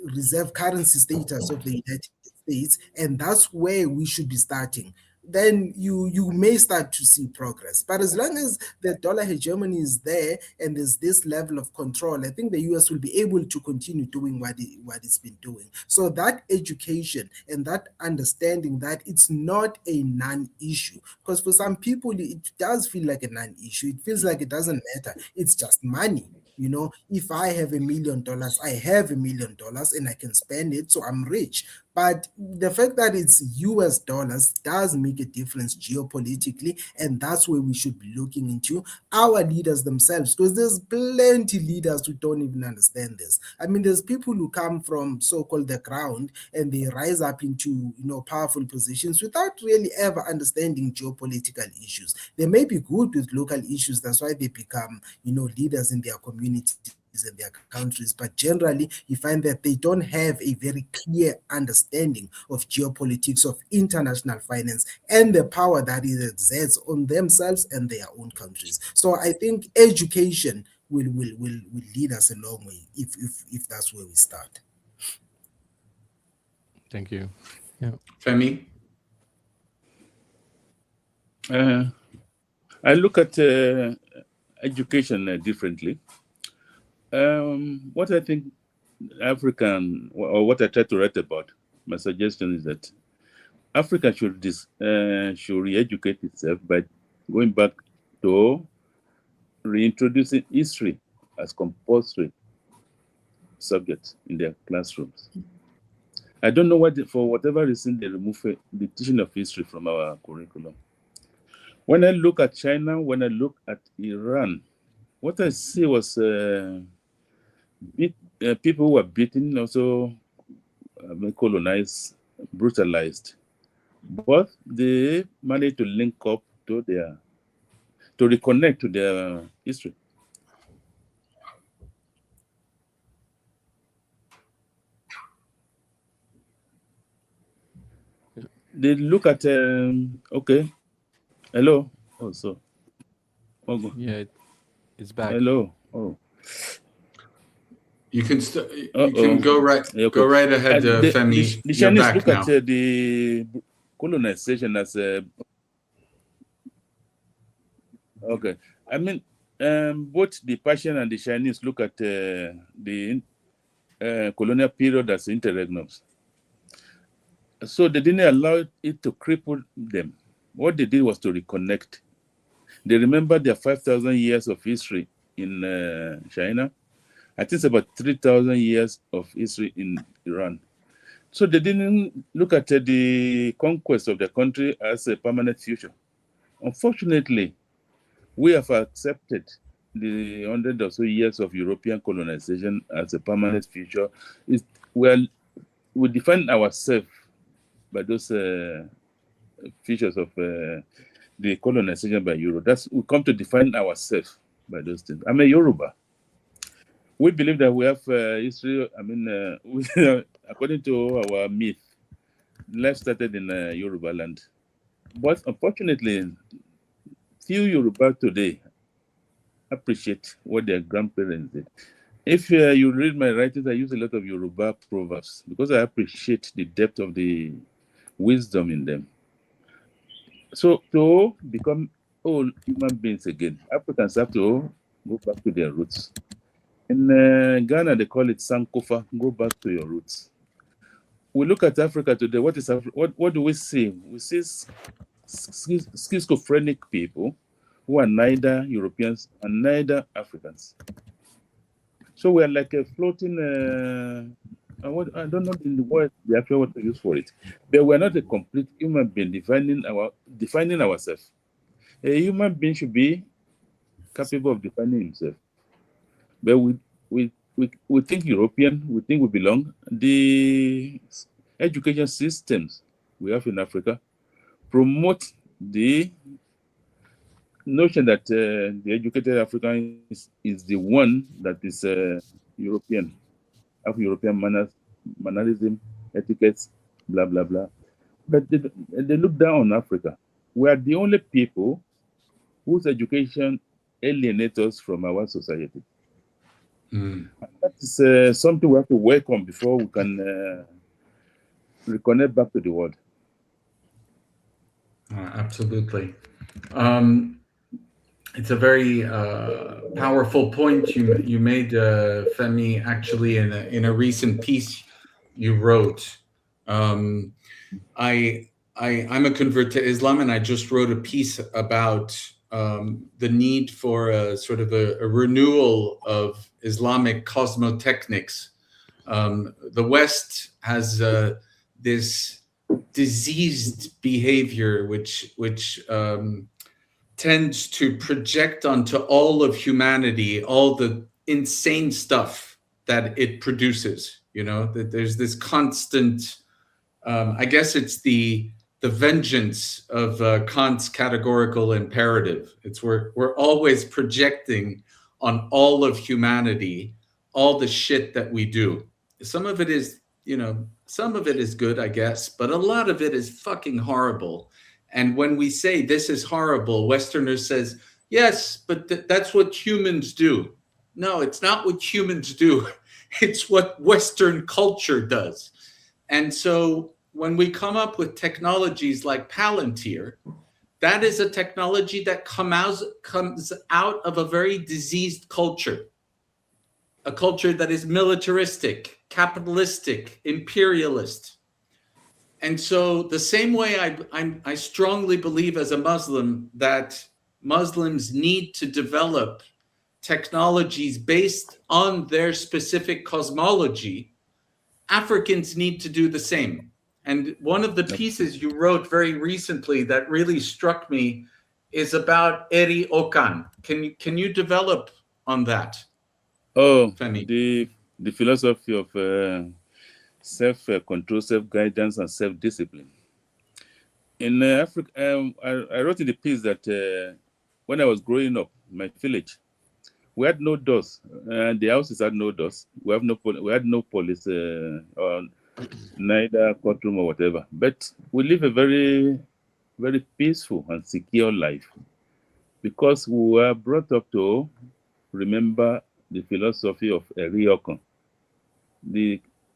Speaker 4: reserve currency status of the United States, and that's where we should be starting, then you may start to see progress. But as long as the dollar hegemony is there and there's this level of control, I think the US will be able to continue doing what it's been doing. So that education and that understanding that it's not a non-issue, because for some people it does feel like a non-issue. It feels like it doesn't matter. It's just money. If I have $1 million, I have $1 million and I can spend it, so I'm rich. But the fact that it's US dollars does make a difference geopolitically, and that's where we should be looking into our leaders themselves, because there's plenty leaders who don't even understand this. I mean, there's people who come from so-called the ground and they rise up into powerful positions without really ever understanding geopolitical issues. They may be good with local issues, that's why they become leaders in their communities and their countries, but generally you find that they don't have a very clear understanding of geopolitics, of international finance, and the power that it exerts on themselves and their own countries. So I think education will lead us a long way if that's where we start.
Speaker 2: Thank you. Yeah.
Speaker 1: Femi?
Speaker 3: I look at education differently. What I think African, or what I try to write about, my suggestion is that Africa should re-educate itself by going back to reintroducing history as compulsory subject in their classrooms. I don't know why, for whatever reason, they remove the teaching of history from our curriculum. When I look at China, when I look at Iran, what I see was people who were beaten, also colonized, brutalized, but they managed to link up to reconnect to their history. They look at okay, hello. Oh, so
Speaker 2: Yeah, it's back.
Speaker 3: Hello. Oh.
Speaker 1: You can go right ahead, Femi.
Speaker 3: The
Speaker 1: You're
Speaker 3: Chinese
Speaker 1: back
Speaker 3: look
Speaker 1: now.
Speaker 3: at the colonization as okay. I mean, both the Persian and the Chinese look at the colonial period as interregnums. So they didn't allow it to cripple them. What they did was to reconnect. They remember their 5,000 years of history in China. I think it's about 3,000 years of history in Iran. So they didn't look at the conquest of the country as a permanent future. Unfortunately, we have accepted the 100 or so years of European colonization as a permanent future. We define ourselves by those features of the colonization by Europe. We come to define ourselves by those things. I'm a Yoruba. We believe that we have history. I mean, according to our myth, life started in Yoruba land. But unfortunately, few Yoruba today appreciate what their grandparents did. If you read my writings, I use a lot of Yoruba proverbs because I appreciate the depth of the wisdom in them. So to become all human beings again, Africans have to go back to their roots. In Ghana, they call it Sankofa, go back to your roots. We look at Africa today, what do we see? We see schizophrenic people who are neither Europeans and neither Africans. So we are like a floating, I don't know in the word, the actual word to use for it, but we're not a complete human being defining ourselves. A human being should be capable of defining himself. But we think European, we think we belong. The education systems we have in Africa promote the notion that the educated African is the one that is European, have European manners, mannerism, etiquettes, blah, blah, blah. But they look down on Africa. We are the only people whose education alienates us from our society. And that is something we have to work on before we can reconnect back to the world.
Speaker 1: Absolutely. It's a very powerful point you made, Femi, actually, in a recent piece you wrote. I'm a convert to Islam, and I just wrote a piece about the need for a sort of a renewal of Islamic cosmotechnics. The West has this diseased behavior which tends to project onto all of humanity all the insane stuff that it produces. You know, that there's this constant, I guess it's the vengeance of Kant's categorical imperative. It's we're always projecting on all of humanity all the shit that we do. Some of it is, you know, some of it is good, I guess, but a lot of it is fucking horrible. And when we say this is horrible, Westerners says, yes, but that's what humans do. No, it's not what humans do. It's what Western culture does. And so when we come up with technologies like Palantir, that is a technology that comes out of a very diseased culture, a culture that is militaristic, capitalistic, imperialist. And so the same way I strongly believe as a Muslim that Muslims need to develop technologies based on their specific cosmology, Africans need to do the same. And one of the pieces you wrote very recently that really struck me is about Eri Okan. Can you develop on that?
Speaker 3: Oh,
Speaker 1: Femi?
Speaker 3: The philosophy of self-control, self-guidance, and self-discipline. In Africa, I wrote in the piece that when I was growing up, my village, we had no doors, and the houses had no doors. We had no police or neither courtroom or whatever. But we live a very, very peaceful and secure life because we were brought up to remember the philosophy of Eri Okan.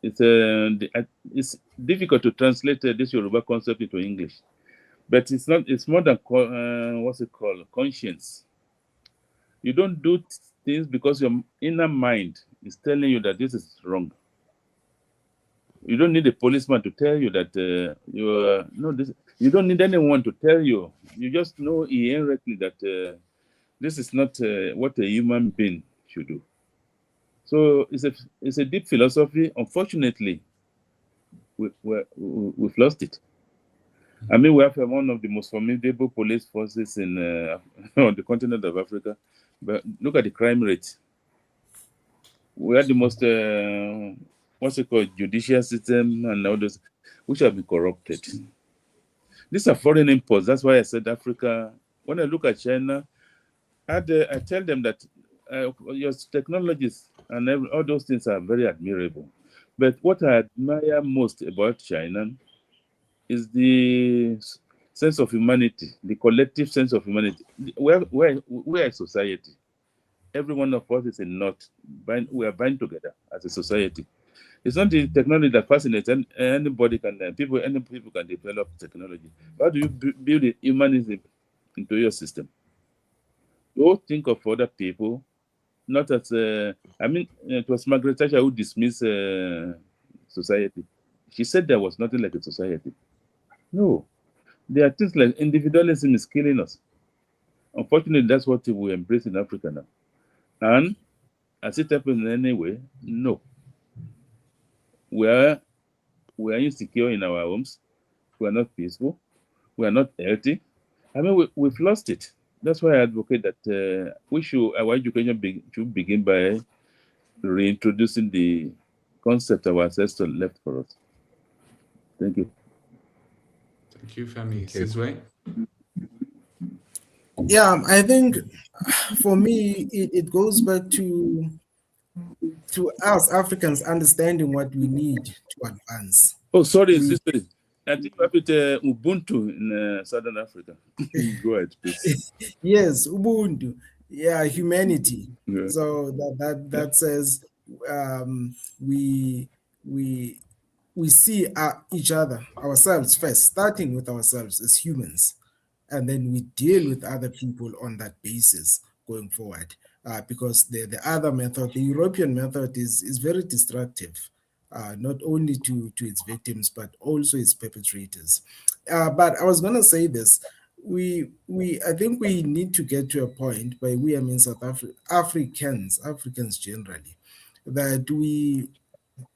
Speaker 3: It's difficult to translate this Yoruba concept into English, but it's not. It's more than what's it called? Conscience. You don't do things because your inner mind is telling you that this is wrong. You don't need a policeman to tell you that you don't need anyone to tell you. You just know inherently that this is not what a human being should do. So it's a deep philosophy. Unfortunately, we've lost it. I mean, we have one of the most formidable police forces in on the continent of Africa, but look at the crime rate. We have the most what's it called, judicial system and all those, which have been corrupted. These are foreign imports. That's why I said Africa. When I look at China, I tell them that your technologies and all those things are very admirable. But what I admire most about China is the sense of humanity, the collective sense of humanity. We're a society. Every one of us is a knot. We are bound together as a society. It's not the technology that fascinates, and anybody can, any people can develop technology. How do you build humanism into your system? You think of other people, not as, I mean, it was Margaret Thatcher who dismissed society. She said there was nothing like a society. No, there are things like individualism is killing us. Unfortunately, that's what we embrace in Africa now. And has it happened in any way? No. We are insecure in our homes. We are not peaceful. We are not healthy. I mean, we've lost it. That's why I advocate that our education should begin by reintroducing the concept our ancestors left for us. Thank you.
Speaker 1: Thank you, Femi. Sizwe?
Speaker 4: Yeah, I think for me, it goes back to us Africans understanding what we need to advance.
Speaker 3: Oh, sorry, sister. I think we have it Ubuntu in Southern Africa. Go ahead, please.
Speaker 4: Yes, Ubuntu. Yeah, humanity.
Speaker 3: Yeah.
Speaker 4: So that says we see each other, ourselves first, starting with ourselves as humans, and then we deal with other people on that basis going forward. Because the other method, the European method, is very destructive, not only to its victims, but also its perpetrators. But I was going to say this. I think we need to get to a point, by we I mean South Africans generally, that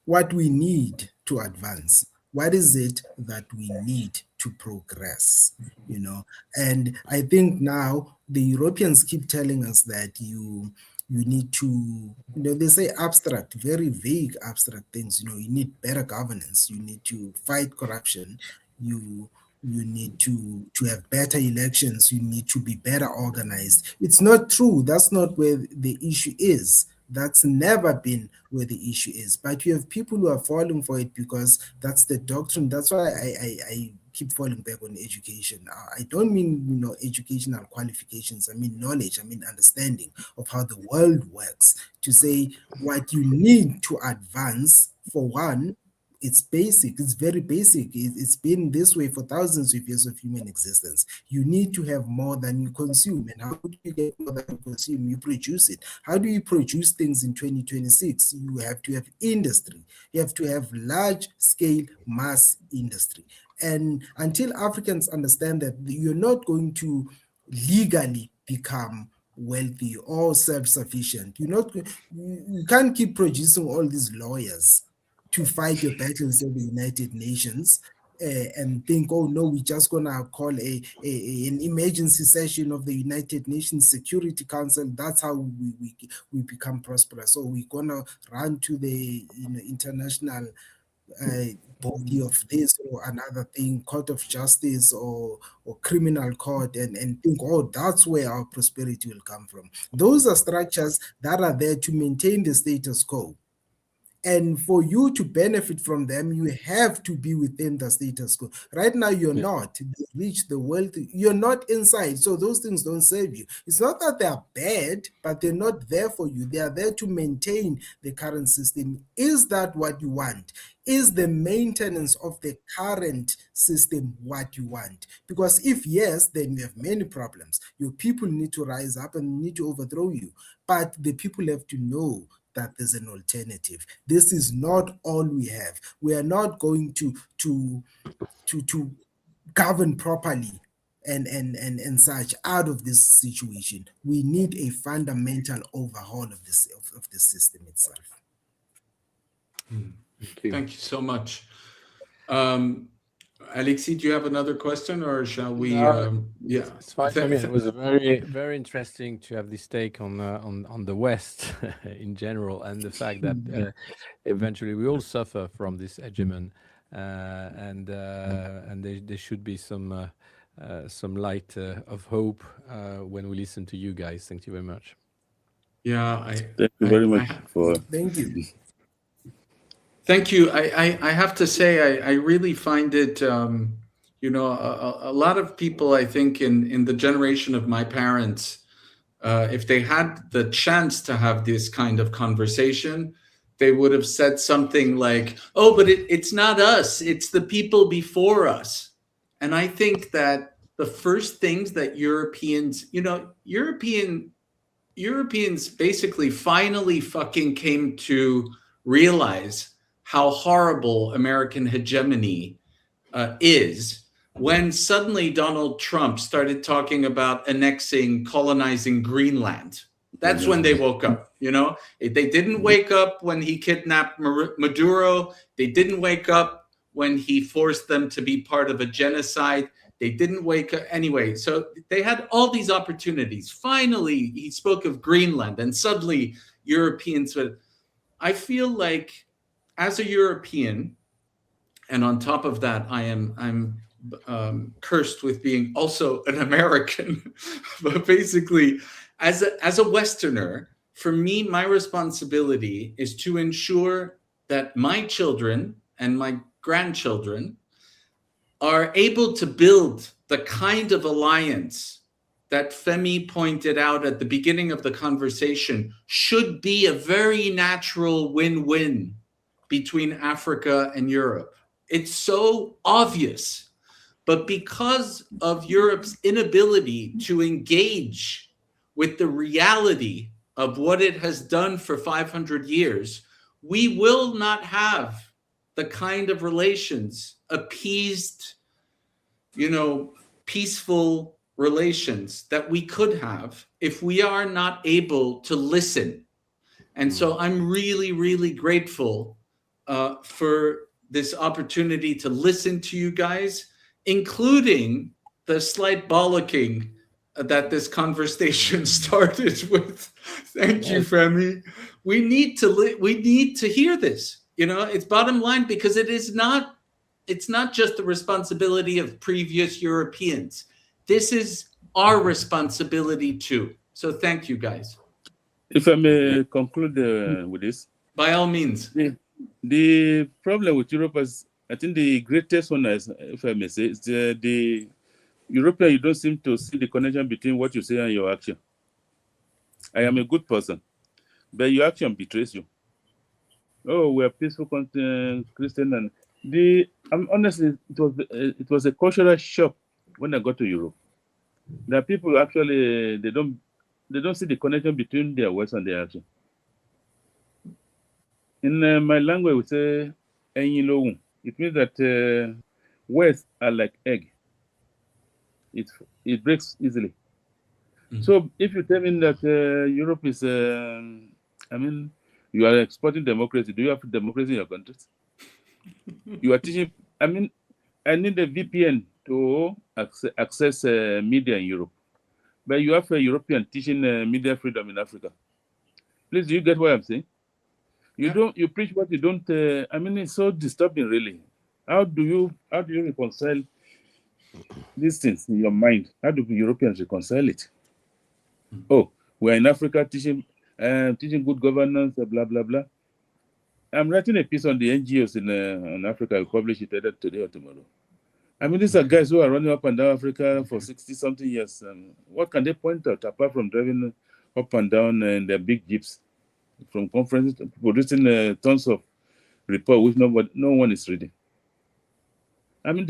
Speaker 4: what we need to advance. What is it that we need to progress? And I think now the Europeans keep telling us that you need to, they say abstract, very vague abstract things. You need better governance. You need to fight corruption. You need to have better elections. You need to be better organized. It's not true. That's not where the issue is. That's never been where the issue is. But you have people who are falling for it because that's the doctrine. That's why I keep falling back on education. I don't mean educational qualifications. I mean knowledge. I mean understanding of how the world works. To say what you need to advance, for one, it's basic. It's very basic. It's been this way for thousands of years of human existence. You need to have more than you consume. And how do you get more than you consume? You produce it. How do you produce things in 2026? You have to have industry. You have to have large-scale mass industry. And until Africans understand that you're not going to legally become wealthy or self-sufficient, you can't keep producing all these lawyers to fight your battles in the United Nations and think, oh no, we're just gonna call an emergency session of the United Nations Security Council. That's how we become prosperous. So we're gonna run to the international body of this or another thing, court of justice or criminal court, and think, oh, that's where our prosperity will come from. Those are structures that are there to maintain the status quo. And for you to benefit from them, you have to be within the status quo. Right now, you're not. The rich, the wealthy, you're not inside. So those things don't serve you. It's not that they're bad, but they're not there for you. They are there to maintain the current system. Is that what you want? Is the maintenance of the current system what you want? Because if yes, then you have many problems. Your people need to rise up and need to overthrow you. But the people have to know that there's an alternative. This is not all we have. We are not going to govern properly and such out of this situation. We need a fundamental overhaul of this of the system itself.
Speaker 1: Thank you so much. Alexis, do you have another question, or shall we?
Speaker 2: No,
Speaker 1: yeah,
Speaker 2: it's fine. I mean, it was a very interesting to have this take on the West in general, and the fact that eventually we all suffer from this hegemon, and there should be some light of hope when we listen to you guys. Thank you very much.
Speaker 1: Yeah,
Speaker 3: thank you very much for.
Speaker 4: Thank you.
Speaker 1: Thank you. I have to say, I really find it, you know, a lot of people, I think, in the generation of my parents, if they had the chance to have this kind of conversation, they would have said something like, oh, but it's not us, it's the people before us. And I think that the first things that Europeans, you know, Europeans basically finally fucking came to realize how horrible American hegemony is when suddenly Donald Trump started talking about annexing, colonizing Greenland. That's when they woke up, you know? They didn't wake up when he kidnapped Maduro. They didn't wake up when he forced them to be part of a genocide. They didn't wake up anyway. So they had all these opportunities. Finally, he spoke of Greenland, and suddenly Europeans would. I feel like as a European, and on top of that, I'm cursed with being also an American, but basically, as a Westerner, for me, my responsibility is to ensure that my children and my grandchildren are able to build the kind of alliance that Femi pointed out at the beginning of the conversation should be a very natural win-win between Africa and Europe. It's so obvious, but because of Europe's inability to engage with the reality of what it has done for 500 years, we will not have the kind of relations, appeased, you know, peaceful relations that we could have if we are not able to listen. And so I'm really, really grateful for this opportunity to listen to you guys, including the slight bollocking that this conversation started with. Thank you, Femi. We need to hear this. You know, it's bottom line, because it's not just the responsibility of previous Europeans. This is our responsibility too. So thank you, guys.
Speaker 3: If I may conclude with this.
Speaker 1: By all means.
Speaker 3: The problem with Europe is, I think the greatest one, is, if I may say, is the European, you don't seem to see the connection between what you say and your action. I am a good person, but your action betrays you. Oh, we are peaceful Christian, and honestly, it was a cultural shock when I got to Europe. That people actually they don't see the connection between their words and their action. In my language, we say "enyilohun." It means that words are like egg. It breaks easily. Mm-hmm. So if you tell me that Europe is, I mean, you are exporting democracy. Do you have democracy in your countries? You are teaching. I mean, I need a VPN to access media in Europe, but you have a European teaching media freedom in Africa. Please, do you get what I'm saying? You preach what you don't. I mean, it's so disturbing, really. How do you reconcile these things in your mind? How do Europeans reconcile it? Oh, we're in Africa teaching good governance, blah blah blah. I'm writing a piece on the NGOs in Africa. I'll publish it either today or tomorrow. I mean, these are guys who are running up and down Africa for 60-something years. What can they point out apart from driving up and down in their big jeeps from conferences, producing tons of reports which no one is reading? I mean,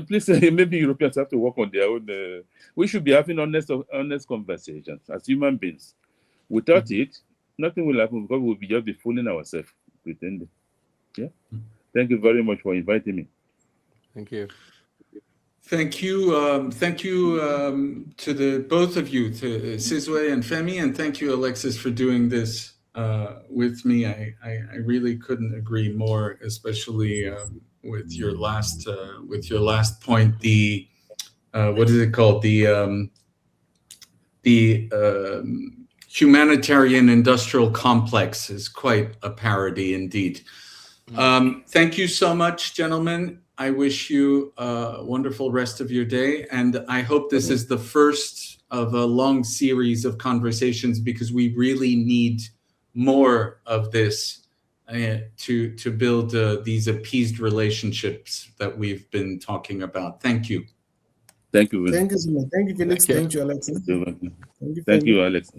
Speaker 3: please, maybe Europeans have to work on their own. We should be having honest conversations as human beings. Without it, nothing will happen because we'll just be fooling ourselves, pretending. Yeah. Thank you very much for inviting me.
Speaker 2: Thank you.
Speaker 1: Thank you. Thank you to the both of you, to Sizwe and Femi, and thank you, Alexis, for doing this with me. I really couldn't agree more, especially with your last point. The what is it called? The humanitarian industrial complex is quite a parody indeed. Thank you so much, gentlemen. I wish you a wonderful rest of your day. And I hope this is the first of a long series of conversations, because we really need more of this to build these appeased relationships that we've been talking about. Thank you.
Speaker 3: Thank you.
Speaker 4: Thank you so much. Thank you, Felix. Thank you, Alexis.
Speaker 3: Thank you, Alex.